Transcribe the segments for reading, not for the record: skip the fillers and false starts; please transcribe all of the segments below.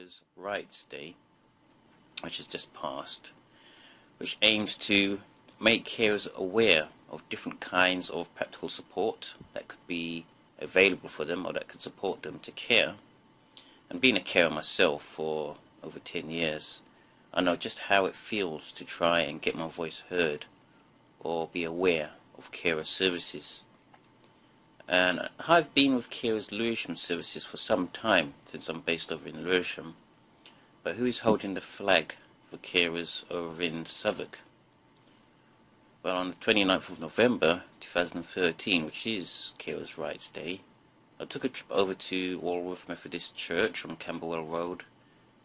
Carers Rights Day, which has just passed, which aims to make carers aware of different kinds of practical support that could be available for them or that could support them to care. And being a carer myself for over 10 years, I know just how it feels to try and get my voice heard or be aware of carer services. And I've been with Carers Lewisham services for some time, since I'm based over in Lewisham. But who is holding the flag for carers over in Southwark? Well, on the 29th of November 2013, which is Carers Rights Day, I took a trip over to Walworth Methodist Church on Camberwell Road,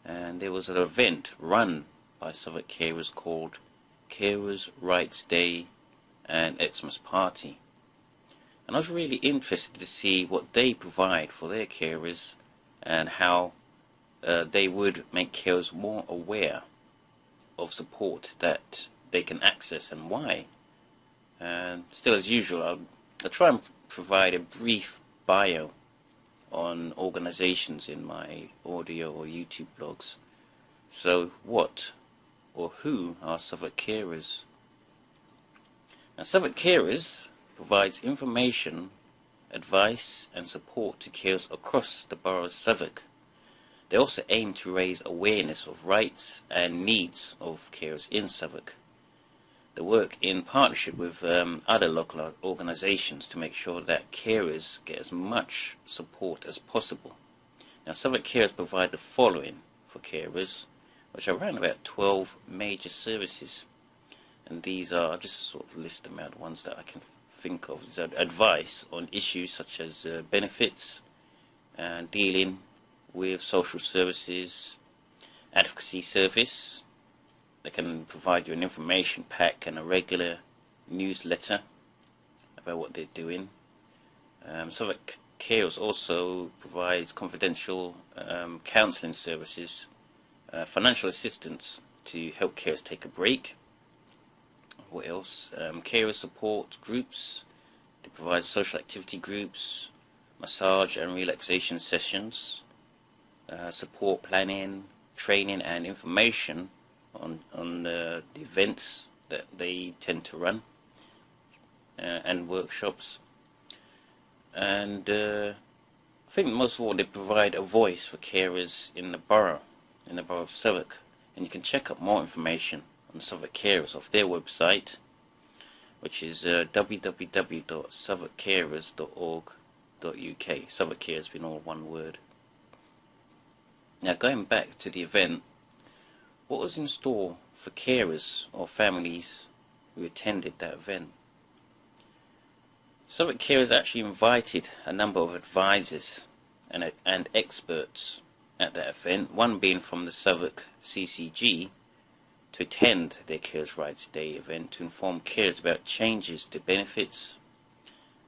and there was an event run by Southwark Carers called Carers Rights Day and Xmas Party. And I was really interested to see what they provide for their carers and how they would make carers more aware of support that they can access and why. And still, as usual, I'll try and provide a brief bio on organizations in my audio or YouTube blogs. So what or who are Southwark Carers? Now, Southwark Carers provides information, advice and support to carers across the borough of Southwark. They also aim to raise awareness of rights and needs of carers in Southwark. They work in partnership with other local organisations to make sure that carers get as much support as possible. Now, Southwark Carers provide the following for carers, which are around about 12 major services. And these are, I'll just sort of list them out, the ones that I can think of. Is advice on issues such as benefits, and dealing with social services, advocacy service. They can provide you an information pack and a regular newsletter about what they're doing. Southwark Carers also provides confidential counselling services, financial assistance to help carers take a break. What else? Carer support groups. They provide social activity groups, massage and relaxation sessions, support planning, training and information on the events that they tend to run, and workshops. And I think most of all they provide a voice for carers in the borough of Southwark. And you can check out more information on Southwark Carers off their website, which is www.southwarkcarers.org.uk. Southwark Carers being all one word. Now, going back to the event, what was in store for carers or families who attended that event? Southwark Carers actually invited a number of advisors and experts at that event, one being from the Southwark CCG, to attend their Carers Rights Day event to inform carers about changes to benefits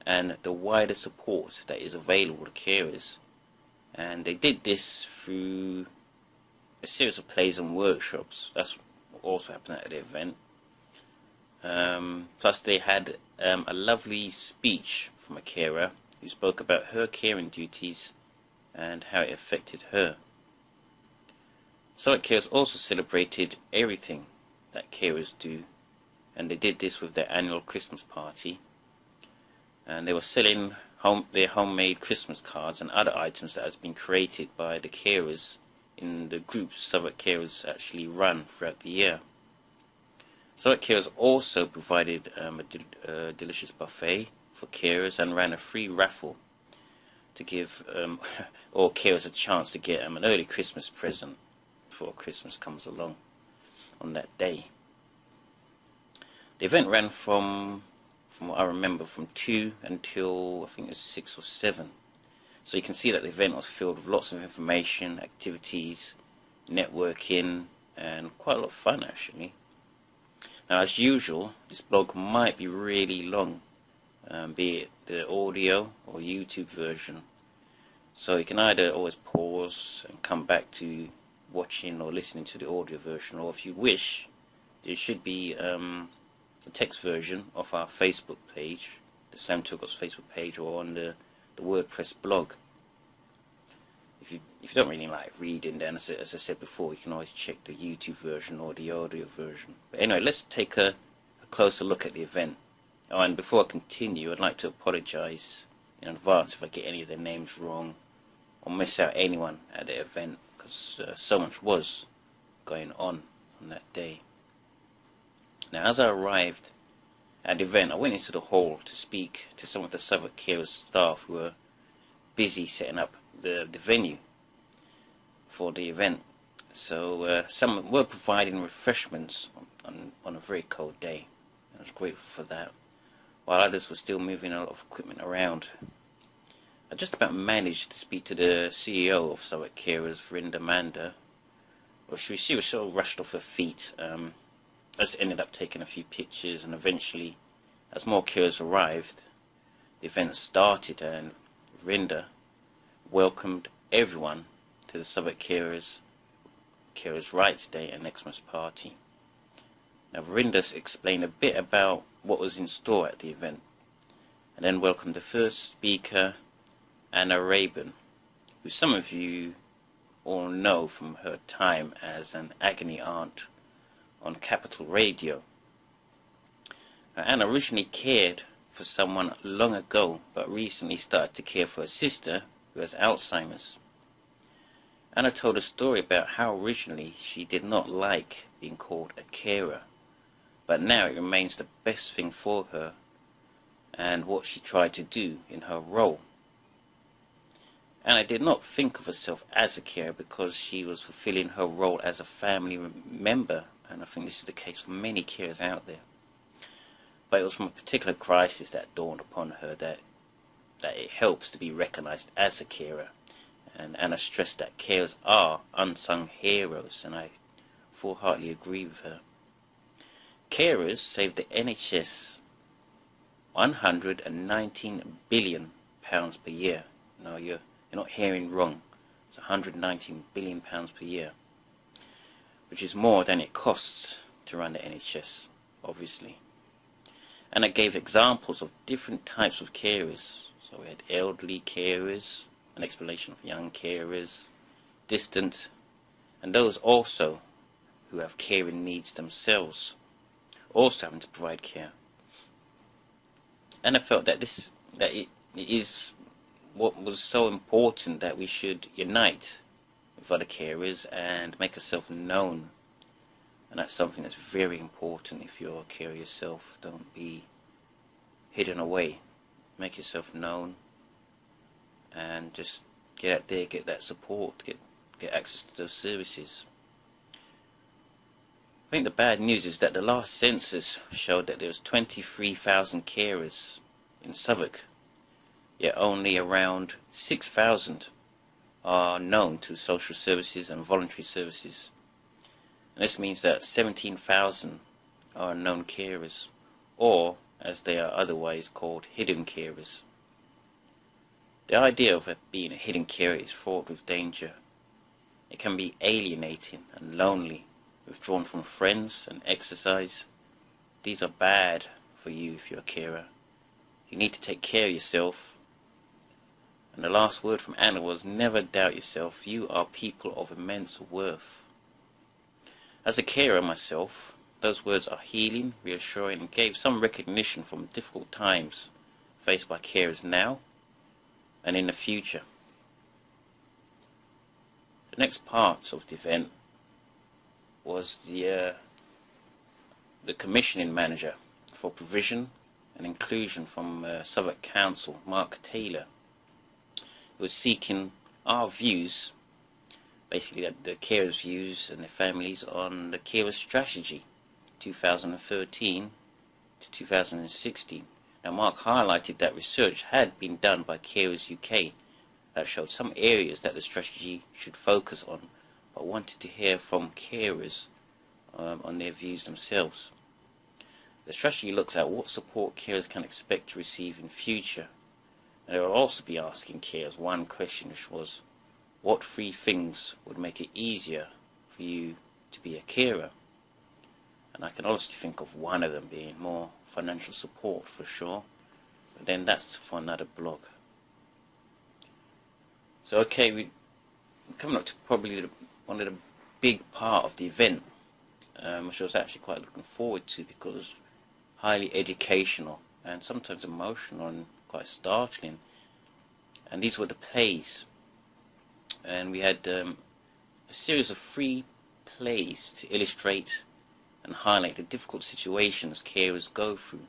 and the wider support that is available to carers. And they did this through a series of plays and workshops. That's what also happened at the event. Plus they had a lovely speech from a carer who spoke about her caring duties and how it affected her. Southwark Carers also celebrated everything that carers do, and they did this with their annual Christmas party. And they were selling their homemade Christmas cards and other items that has been created by the carers in the groups Southwark Carers actually run throughout the year. Southwark Carers also provided a delicious buffet for carers and ran a free raffle to give all carers a chance to get an early Christmas present before Christmas comes along on that day. The event ran from what I remember, from 2 until I think it was 6 or 7. So you can see that the event was filled with lots of information, activities, networking, and quite a lot of fun actually. Now, as usual, this blog might be really long, be it the audio or YouTube version. So you can either always pause and come back to watching or listening to the audio version, or if you wish, there should be a text version of our Facebook page, the Sam Talkers Facebook page, or on the WordPress blog. if you don't really like reading, then as I said before, you can always check the YouTube version or the audio version. But anyway, let's take a closer look at the event. Oh, and before I continue, I'd like to apologise in advance if I get any of their names wrong or miss out anyone at the event, because so much was going on that day. Now, as I arrived at the event, I went into the hall to speak to some of the Southwark Carers staff who were busy setting up the venue for the event. So some were providing refreshments on a very cold day. I was grateful for that, while others were still moving a lot of equipment around. I just about managed to speak to the CEO of Southwark Carers, Amanda. Well, she was so rushed off her feet. I just ended up taking a few pictures, and eventually, as more carers arrived, the event started, and Verinda welcomed everyone to the Southwark Carers Rights Day and Xmas party. Now, Verinda explained a bit about what was in store at the event, and then welcomed the first speaker, Anna Rabin, who some of you all know from her time as an agony aunt on Capital Radio. Now, Anna originally cared for someone long ago, but recently started to care for her sister, who has Alzheimer's. Anna told a story about how originally she did not like being called a carer, but now it remains the best thing for her and what she tried to do in her role. Anna did not think of herself as a carer because she was fulfilling her role as a family member, and I think this is the case for many carers out there. But it was from a particular crisis that dawned upon her that it helps to be recognised as a carer. And Anna stressed that carers are unsung heroes, and I full-heartedly agree with her. Carers save the NHS £119 billion per year. No, you're not hearing wrong. It's £119 billion per year, which is more than it costs to run the NHS, obviously. And it gave examples of different types of carers. So we had elderly carers, an explanation of young carers, distant, and those also who have caring needs themselves, also having to provide care. And I felt that it is what was so important, that we should unite with other carers and make ourselves known. And that's something that's very important if you're a carer yourself. Don't be hidden away. Make yourself known and just get out there, get that support, get access to those services. I think the bad news is that the last census showed that there was 23,000 carers in Southwark, yet only around 6,000 are known to social services and voluntary services. And this means that 17,000 are unknown carers, or as they are otherwise called, hidden carers. The idea of being a hidden carer is fraught with danger. It can be alienating and lonely, withdrawn from friends and exercise. These are bad for you if you're a carer. You need to take care of yourself. And the last word from Anna was, never doubt yourself. You are people of immense worth. As a carer myself, those words are healing, reassuring, and gave some recognition from difficult times faced by carers now and in the future. The next part of the event was the commissioning manager for provision and inclusion from Southwark Council, Mark Taylor, who was seeking our views, basically the carers' views and their families on the carer strategy 2013 to 2016. Now, Mark highlighted that research had been done by Carers UK that showed some areas that the strategy should focus on, but wanted to hear from carers on their views themselves. The strategy looks at what support carers can expect to receive in future, and it will also be asking carers one question, which was, what 3 things would make it easier for you to be a carer? And I can honestly think of one of them being more financial support for sure, but then that's for another blog. So okay, coming up to probably one of the big part of the event, which I was actually quite looking forward to because it was highly educational and sometimes emotional and quite startling. And these were the plays, and we had a series of free plays to illustrate and highlight the difficult situations carers go through,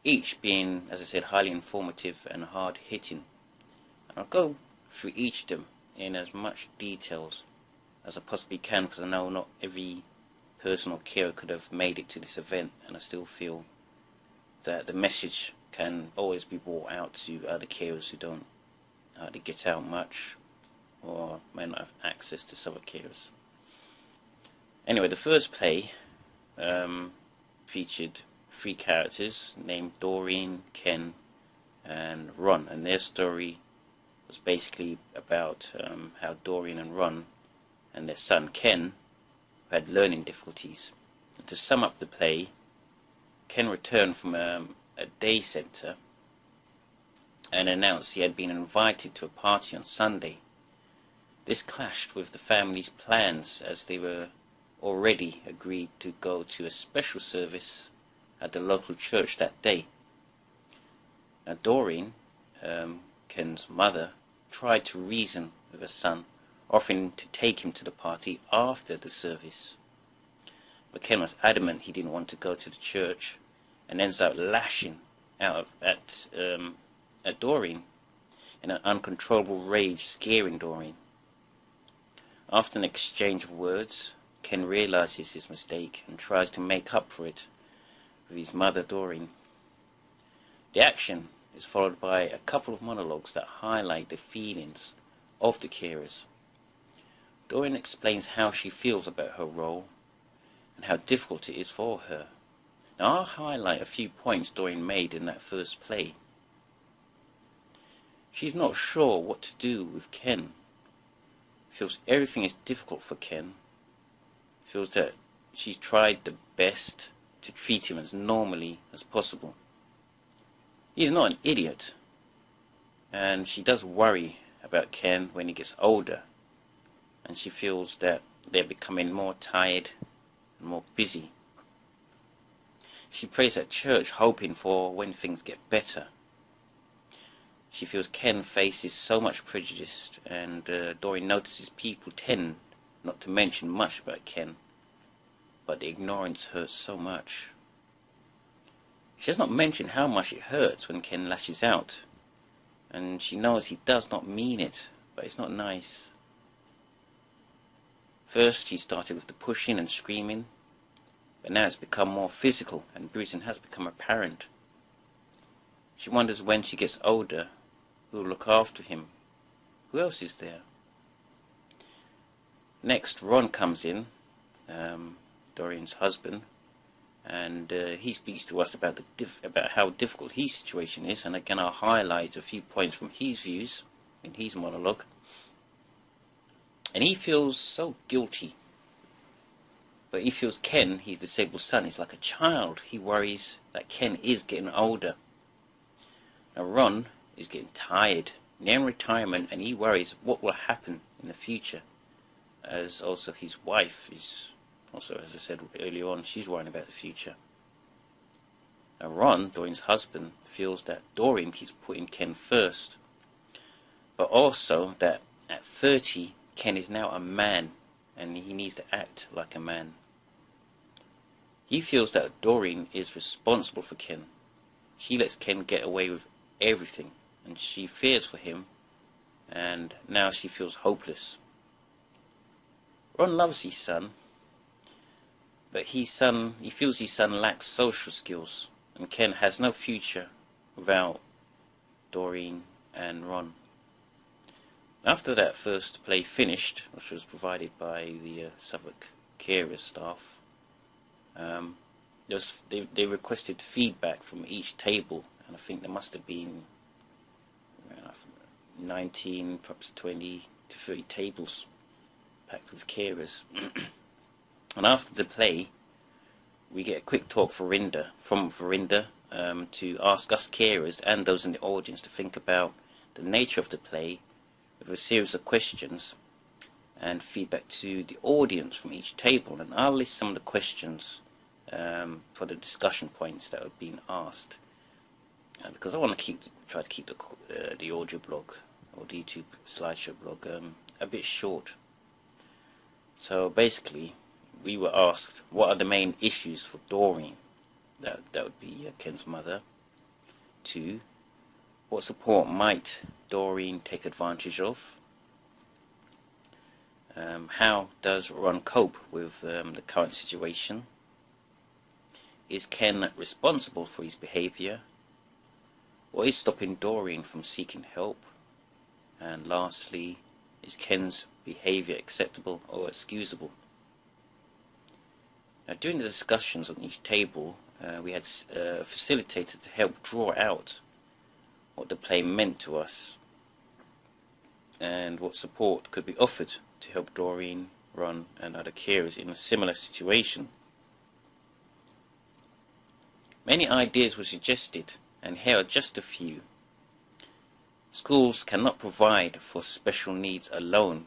each being, as I said, highly informative and hard-hitting. And I'll go through each of them in as much details as I possibly can, because I know not every person or carer could have made it to this event, and I still feel that the message can always be brought out to other carers who don't hardly get out much or may not have access to Southwark Carers. Anyway, the first play featured three characters named Doreen, Ken and Ron, and their story was basically about how Doreen and Ron and their son Ken had learning difficulties. And to sum up the play, Ken returned from a day centre and announced he had been invited to a party on Sunday. This clashed with the family's plans, as they were already agreed to go to a special service at the local church that day. Now Doreen, Ken's mother, tried to reason with her son, offering to take him to the party after the service. But Ken was adamant he didn't want to go to the church, and ends up lashing out at Doreen in an uncontrollable rage, scaring Doreen. After an exchange of words, Ken realizes his mistake and tries to make up for it with his mother, Doreen. The action is followed by a couple of monologues that highlight the feelings of the carers. Doreen explains how she feels about her role and how difficult it is for her. Now I'll highlight a few points Doreen made in that first play. She's not sure what to do with Ken. Feels everything is difficult for Ken. Feels that she's tried the best to treat him as normally as possible. He's not an idiot, and she does worry about Ken when he gets older, and she feels that they're becoming more tired and more busy. She prays at church, hoping for when things get better. She feels Ken faces so much prejudice, and Doreen notices people tend not to mention much about Ken, but the ignorance hurts so much. She does not mention how much it hurts when Ken lashes out, and she knows he does not mean it, but it's not nice. First he started with the pushing and screaming, but now it's become more physical and bruising has become apparent. She wonders when she gets older who will look after him. Who else is there? Next, Ron comes in, Doreen's husband, and he speaks to us about how difficult his situation is, and again I'll highlight a few points from his views in his monologue. And he feels so guilty, but he feels Ken, his disabled son, is like a child. He worries that Ken is getting older. Now Ron is getting tired, nearing retirement, and he worries what will happen in the future, as also his wife is also, as I said earlier on, she's worrying about the future. Now Ron, Doreen's husband, feels that Doreen keeps putting Ken first, but also that at 30, Ken is now a man, and he needs to act like a man. He feels that Doreen is responsible for Ken. She lets Ken get away with everything, and she fears for him, and now she feels hopeless. Ron loves his son, but he feels his son lacks social skills, and Ken has no future without Doreen and Ron. After that first play finished, which was provided by the Southwark Carers staff, they requested feedback from each table, and I think there must have been 19, perhaps 20 to 30 tables packed with carers. And after the play, we get a quick talk from Verinda to ask us carers and those in the audience to think about the nature of the play with a series of questions and feedback to the audience from each table, and I'll list some of the questions for the discussion points that have been asked, because I want to try to keep the audio blog or the YouTube slideshow blog a bit short. So basically, we were asked, what are the main issues for Doreen? That would be Ken's mother. 2, what support might Doreen take advantage of? How does Ron cope with the current situation? Is Ken responsible for his behaviour? What is stopping Doreen from seeking help? And lastly, is Ken's behaviour acceptable or excusable? Now, during the discussions on each table, we had a facilitator to help draw out what the play meant to us and what support could be offered to help Doreen, Ron and other carers in a similar situation. Many ideas were suggested, and here are just a few. Schools cannot provide for special needs alone.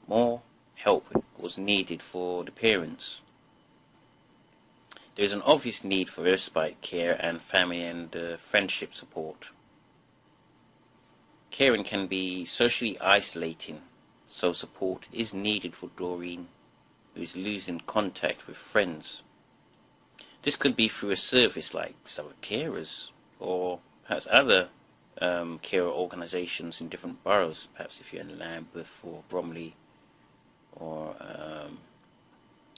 More help was needed for the parents. There is an obvious need for respite care and family and friendship support. Caring can be socially isolating, so support is needed for Doreen, who is losing contact with friends. This could be through a service like Southwark Carers, or perhaps other carer organisations in different boroughs, perhaps if you're in Lambeth or Bromley, or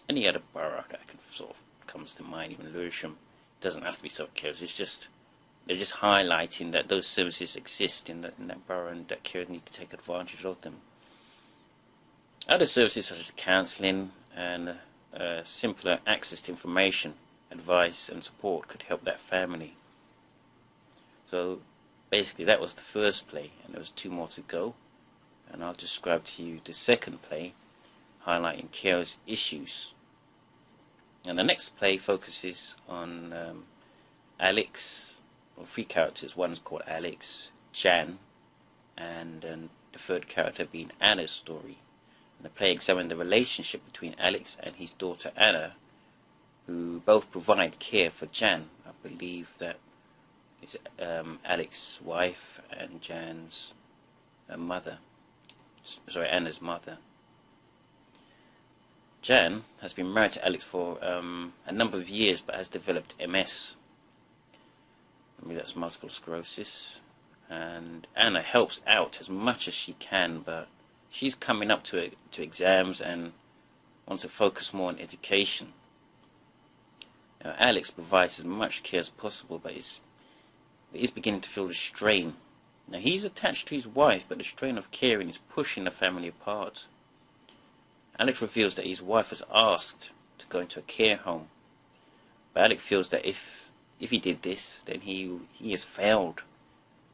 any other borough that sort of comes to mind, even Lewisham. It doesn't have to be Southwark Carers, they're just highlighting that those services exist in that borough and that carers need to take advantage of them. Other services such as counselling and simpler access to information, advice and support could help that family. So basically that was the first play, and there was 2 more to go, and I'll describe to you the second play, highlighting carers' issues. And the next play focuses on Alex, or 3 characters. One is called Alex, Jan, and the third character being Anna's story. And the play examined the relationship between Alex and his daughter Anna, who both provide care for Jan. I believe that is Alex's wife and Jan's mother. Sorry, Anna's mother. Jan has been married to Alex for a number of years, but has developed MS. I mean, that's multiple sclerosis. And Anna helps out as much as she can, but she's coming up to exams and wants to focus more on education. Now, Alex provides as much care as possible, but is beginning to feel the strain. Now, he's attached to his wife, but the strain of caring is pushing the family apart. Alex reveals that his wife has asked to go into a care home, but Alex feels that if he did this, then he has failed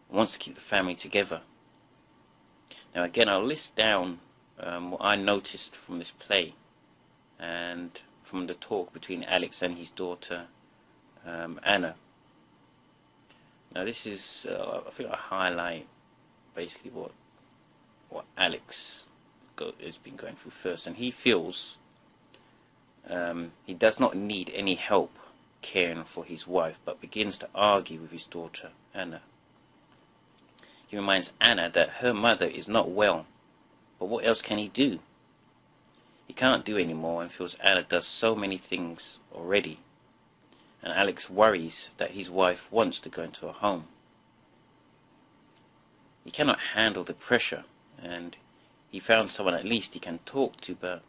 and wants to keep the family together. Now again, I'll list down what I noticed from this play and from the talk between Alex and his daughter Anna. Now this is, I think I highlight basically what Alex has been going through first, and he feels he does not need any help caring for his wife, but begins to argue with his daughter Anna. He reminds Anna that her mother is not well, but what else can he do? He can't do any more and feels Anna does so many things already, and Alex worries that his wife wants to go into a home. He cannot handle the pressure, and he found someone at least he can talk to, but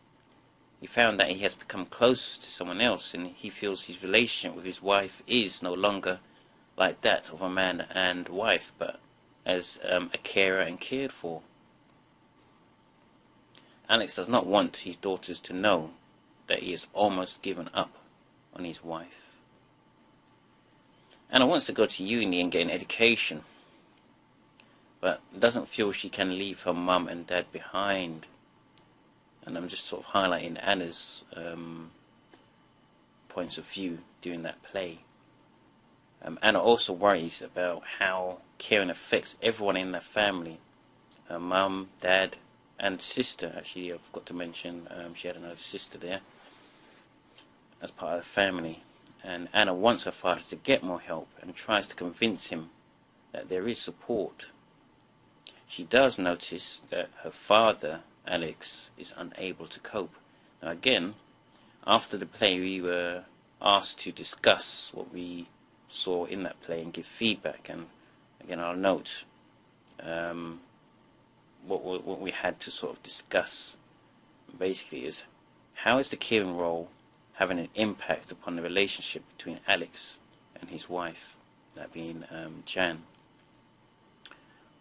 he found that he has become close to someone else, and he feels his relationship with his wife is no longer like that of a man and wife, but as a carer and cared for. Alex does not want his daughters to know that he has almost given up on his wife. Anna wants to go to uni and get an education, but doesn't feel she can leave her mum and dad behind. And I'm just sort of highlighting Anna's points of view during that play. Anna also worries about how caring affects everyone in the family. Her mum, dad, and sister, actually, I forgot to mention, she had another sister there as part of the family. And Anna wants her father to get more help and tries to convince him that there is support. She does notice that her father, Alex, is unable to cope. Now again, after the play, we were asked to discuss what we saw in that play and give feedback. And again, I'll note what we had to sort of discuss basically is, how is the caring role having an impact upon the relationship between Alex and his wife, that being Jan?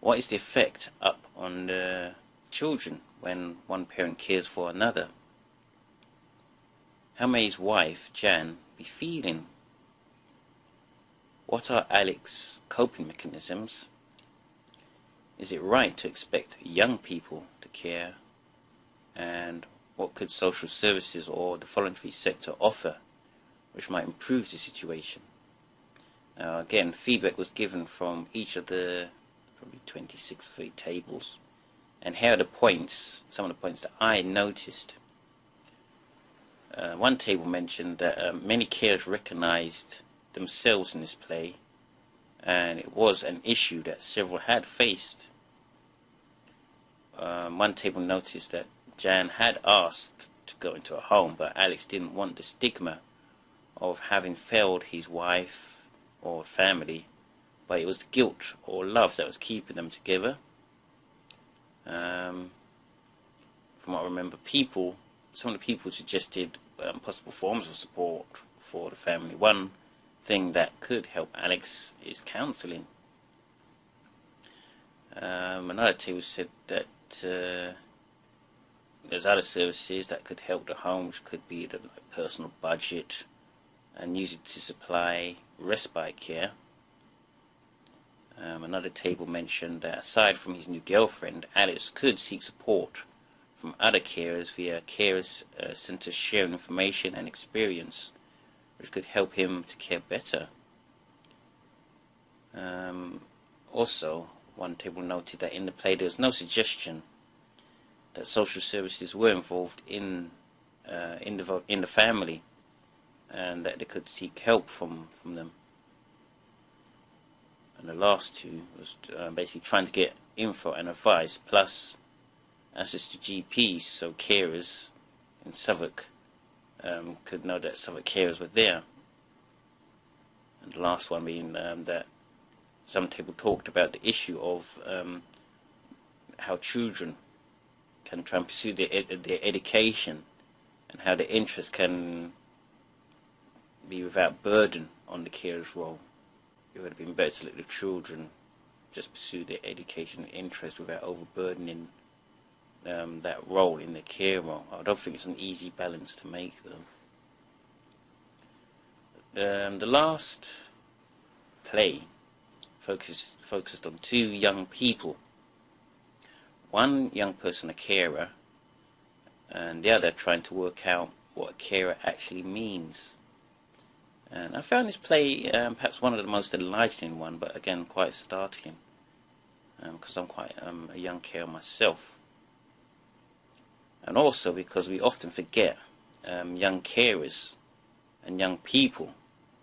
What is the effect up on the children when one parent cares for another? How may his wife, Jan, be feeling? What are Alex's coping mechanisms? Is it right to expect young people to care? And what could social services or the voluntary sector offer which might improve the situation? Now again, feedback was given from each of the probably 26, 30 tables, and here are the points, some of the points that I noticed. One table mentioned that many carers recognised themselves in this play, and it was an issue that several had faced. One table noticed that Jan had asked to go into a home, but Alex didn't want the stigma of having failed his wife or family, but it was guilt or love that was keeping them together. From what I remember, some of the people suggested possible forms of support for the family. One thing that could help Alex is counselling. Another table said that there's other services that could help the home, which could be the personal budget, and use it to supply respite care. Another table mentioned that aside from his new girlfriend, Alex could seek support from other carers via carers centres sharing information and experience, which could help him to care better. Also, one table noted that in the play there was no suggestion that social services were involved in the family, and that they could seek help from them. And the last two was basically trying to get info and advice, plus access to GPs, so carers in Southwark could know that Southwark carers were there. And the last one being that some people talked about the issue of how children can try and pursue their education, and how their interest can be without burden on the carer's role. It would have been better to let the children just pursue their education and interest without overburdening that role in the care role. I don't think it's an easy balance to make, though. The last play focused on two young people. One young person, a carer, and the other trying to work out what a carer actually means. And I found this play perhaps one of the most enlightening one, but again quite startling, because I'm quite a young carer myself. And also because we often forget young carers and young people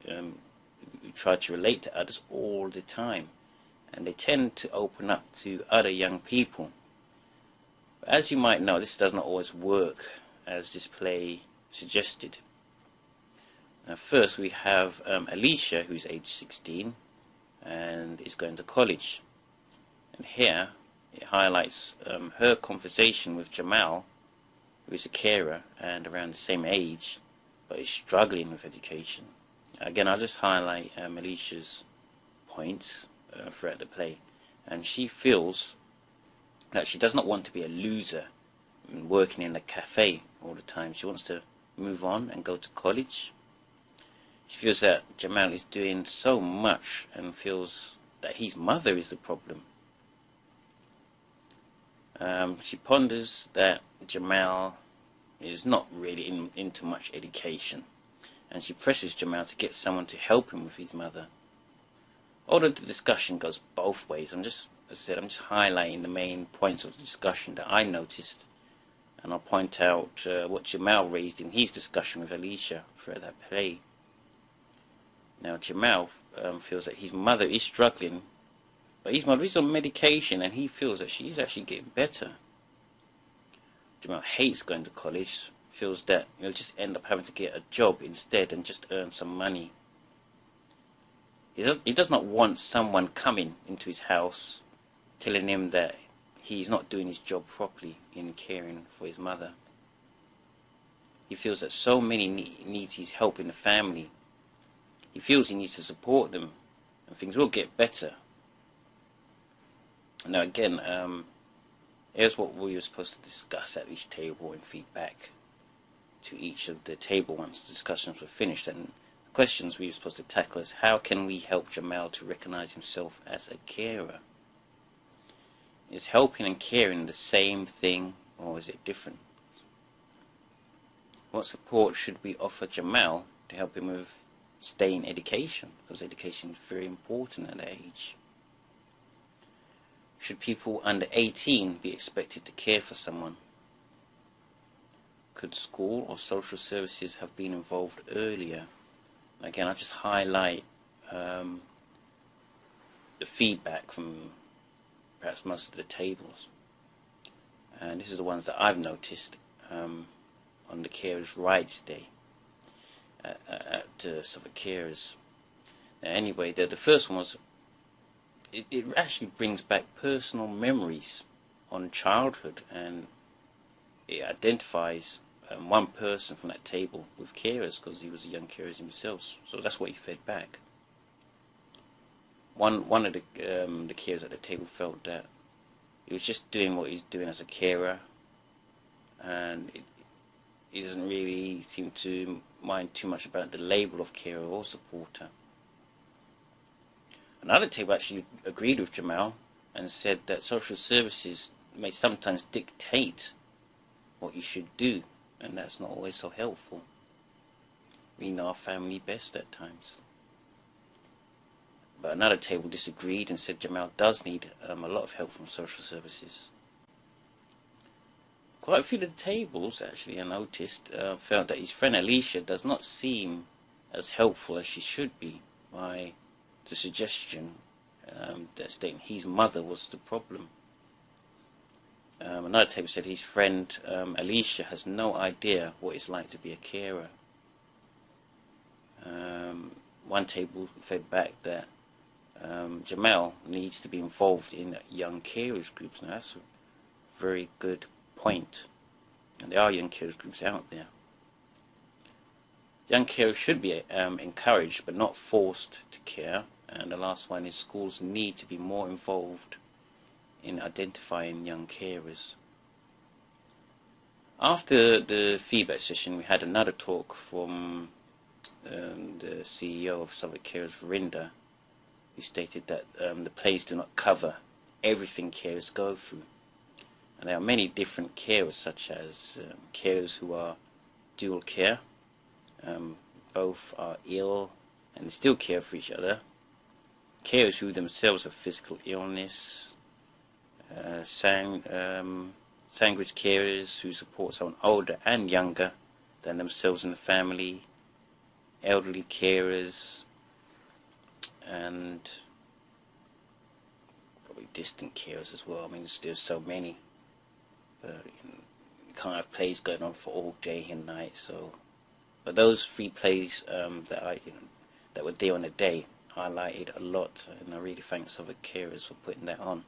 we try to relate to others all the time, and they tend to open up to other young people. But as you might know, this does not always work as this play suggested. Now, first we have Alicia, who's age 16 and is going to college, and here it highlights her conversation with Jamal, who is a carer and around the same age but is struggling with education. Again, I'll just highlight Alicia's points throughout the play, and she feels that she does not want to be a loser and working in a cafe all the time. She wants to move on and go to college. She feels that Jamal is doing so much and feels that his mother is the problem. She ponders that Jamal is not really into much education, and she presses Jamal to get someone to help him with his mother. Although the discussion goes both ways, I'm just as I said, I'm just highlighting the main points of the discussion that I noticed, and I'll point out what Jamal raised in his discussion with Alicia throughout that play. Now, Jamal feels that his mother is struggling, but his mother is on medication, and he feels that she's actually getting better. Jamal hates going to college, feels that he'll just end up having to get a job instead and just earn some money. He does not want someone coming into his house telling him that he's not doing his job properly in caring for his mother. He feels that so many needs his help in the family. He feels he needs to support them, and things will get better. Now again, here's what we were supposed to discuss at each table and feedback to each of the table once the discussions were finished. And the questions we were supposed to tackle is, how can we help Jamal to recognize himself as a carer? Is helping and caring the same thing, or is it different? What support should we offer Jamal to help him with staying in education? Because education is very important at that age. Should people under 18 be expected to care for someone? Could school or social services have been involved earlier? Again, I'll just highlight the feedback from perhaps most of the tables. And this is the ones that I've noticed on the Carers' Rights Day at Southwark Carers. Now, anyway, the first one was, it actually brings back personal memories on childhood, and it identifies one person from that table with carers because he was a young carer himself. So that's what he fed back. One of the carers at the table felt that he was just doing what he's doing as a carer, and he doesn't really seem to mind too much about the label of carer or supporter. Another table actually agreed with Jamal and said that social services may sometimes dictate what you should do, and that's not always so helpful. We know our family best at times. But another table disagreed and said Jamal does need a lot of help from social services. Quite a few of the tables, actually, I noticed, felt that his friend Alicia does not seem as helpful as she should be, by the suggestion that stating his mother was the problem. Another table said his friend Alicia has no idea what it's like to be a carer. One table fed back that Jamal needs to be involved in young carers groups. Now that's a very good point, and there are young carers groups out there. Young carers should be encouraged but not forced to care. And the last one is, schools need to be more involved in identifying young carers. After the feedback session, we had another talk from the CEO of Southwark Carers, Verinda, who stated that the plays do not cover everything carers go through. And there are many different carers, such as carers who are dual care, both are ill and still care for each other, carers who themselves have physical illness, sandwich carers who support someone older and younger than themselves in the family, elderly carers, and probably distant carers as well. I mean, there's so many. You can't have plays going on for all day and night. So, but those 3 plays that were there on the day highlighted a lot, and I really thank Southwark Carers for putting that on.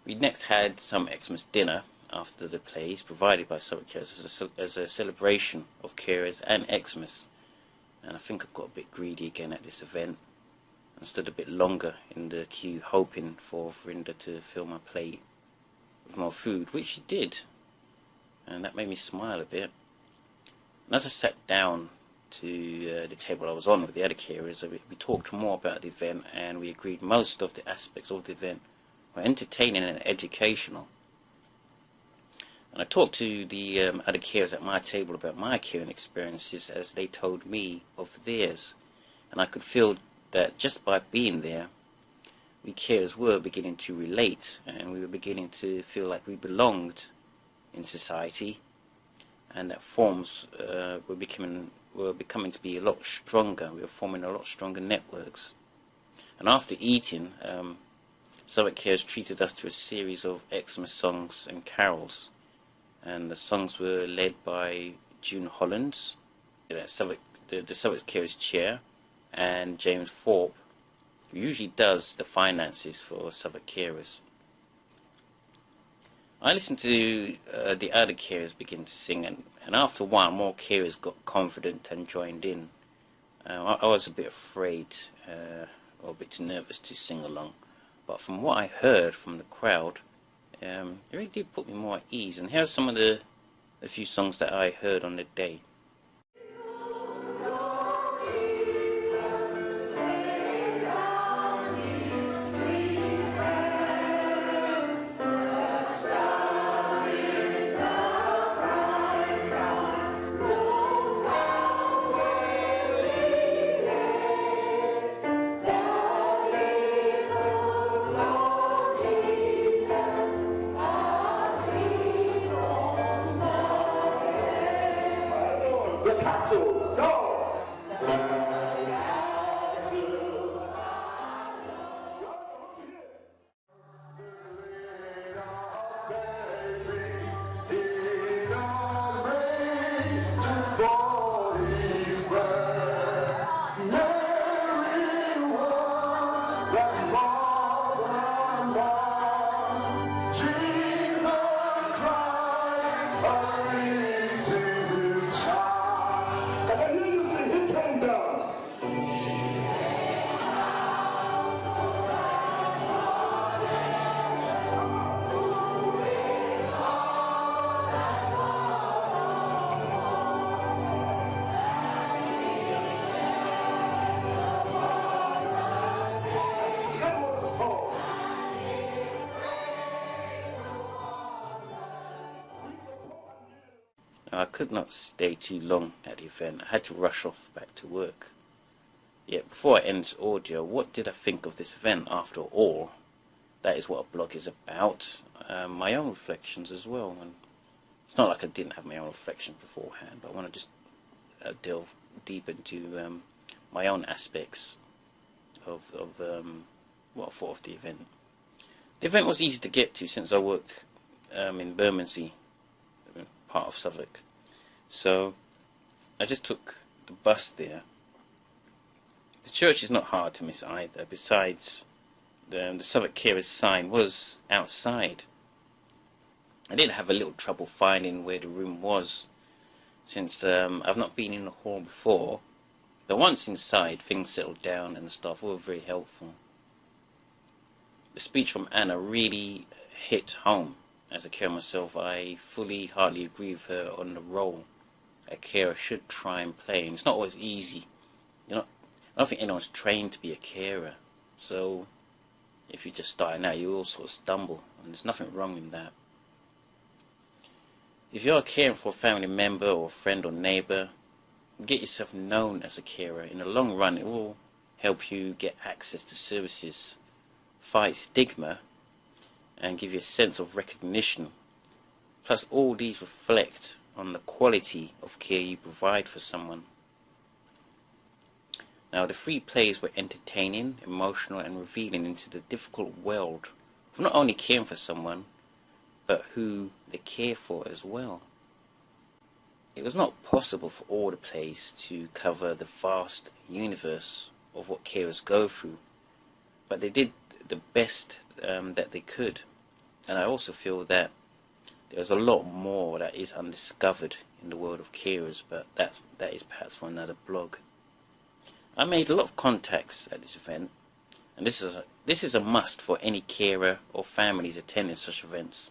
We next had some Xmas dinner after the plays, provided by Southwark Carers as a celebration of carers and Xmas. And I think I got a bit greedy again at this event and stood a bit longer in the queue, hoping for Verinda to fill my plate with more food, which she did, and that made me smile a bit. And as I sat down to the table I was on with the other carers, we talked more about the event, and we agreed most of the aspects of the event were entertaining and educational. And I talked to the other carers at my table about my caring experiences as they told me of theirs, and I could feel that just by being there, we carers were beginning to relate, and we were beginning to feel like we belonged in society, and that forms were becoming to be a lot stronger. We were forming a lot stronger networks. And after eating, Southwark Carers treated us to a series of Xmas songs and carols, and the songs were led by June Hollands, the Southwark Carers chair, and James Thorpe, who usually does the finances for Southwark Carers. I listened to the other carers begin to sing, and after a while more carers got confident and joined in. I was a bit afraid, or a bit too nervous to sing along, but from what I heard from the crowd, it really did put me more at ease. And here are some of the few songs that I heard on the day. I could not stay too long at the event. I had to rush off back to work. Yet before I end this audio, what did I think of this event? After all, that is what a blog is about. My own reflections as well. And it's not like I didn't have my own reflections beforehand, but I want to just delve deep into my own aspects of what I thought of the event. The event was easy to get to since I worked in Mckenzie, part of Southwark. So I just took the bus there. The church is not hard to miss either. Besides, the Southwark Carers sign was outside. I did have a little trouble finding where the room was, since I've not been in the hall before. But once inside, things settled down and the staff were very helpful. The speech from Anna really hit home. As a carer myself, I hardly agree with her on the role a carer should try and play. And it's not always easy. I don't think anyone's trained to be a carer. So if you're just starting out, you all sort of stumble. And there's nothing wrong in that. If you're caring for a family member or a friend or neighbour, get yourself known as a carer. In the long run, it will help you get access to services, fight stigma, and give you a sense of recognition. Plus, all these reflect on the quality of care you provide for someone. Now, the 3 plays were entertaining, emotional, and revealing into the difficult world of not only caring for someone, but who they care for as well. It was not possible for all the plays to cover the vast universe of what carers go through, but they did the best that they could. And I also feel that there's a lot more that is undiscovered in the world of carers, but that is perhaps for another blog. I made a lot of contacts at this event, and this is a must for any carer or families attending such events.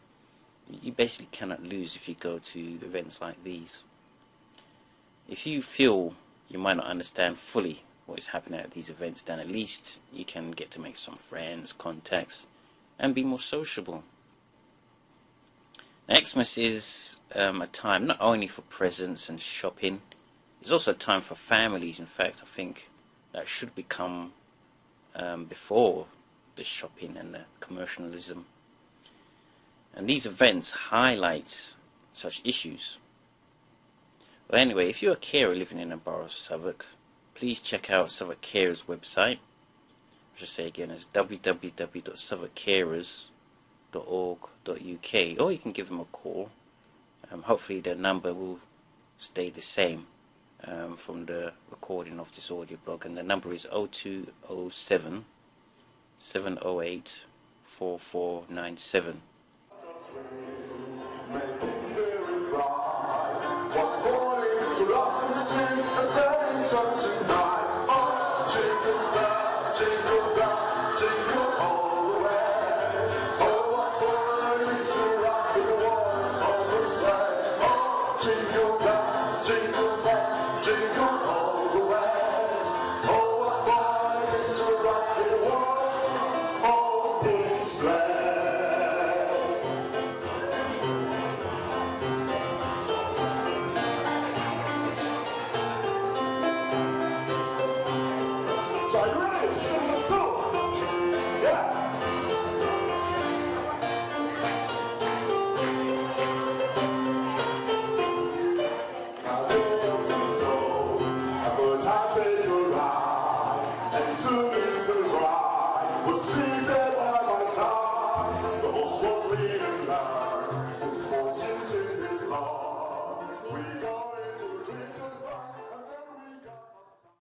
You basically cannot lose if you go to events like these. If you feel you might not understand fully what is happening at these events, then at least you can get to make some friends, contacts, and be more sociable. Now, Xmas is a time not only for presents and shopping, it's also a time for families. In fact, I think that should become before the shopping and the commercialism. And these events highlight such issues. Well, anyway, if you're a carer living in the borough of Southwark, please check out Southwark Carers website. I should say again, it's www.southwarkcarers.org.uk, or you can give them a call. Hopefully the number will stay the same from the recording of this audio blog, and the number is 0207 708 4497. So are you ready to sing the song? Yeah. I want to go, but I'll take a ride, and soon as the ride was seated by my side, the most what we learn is fortune's in his law. We go.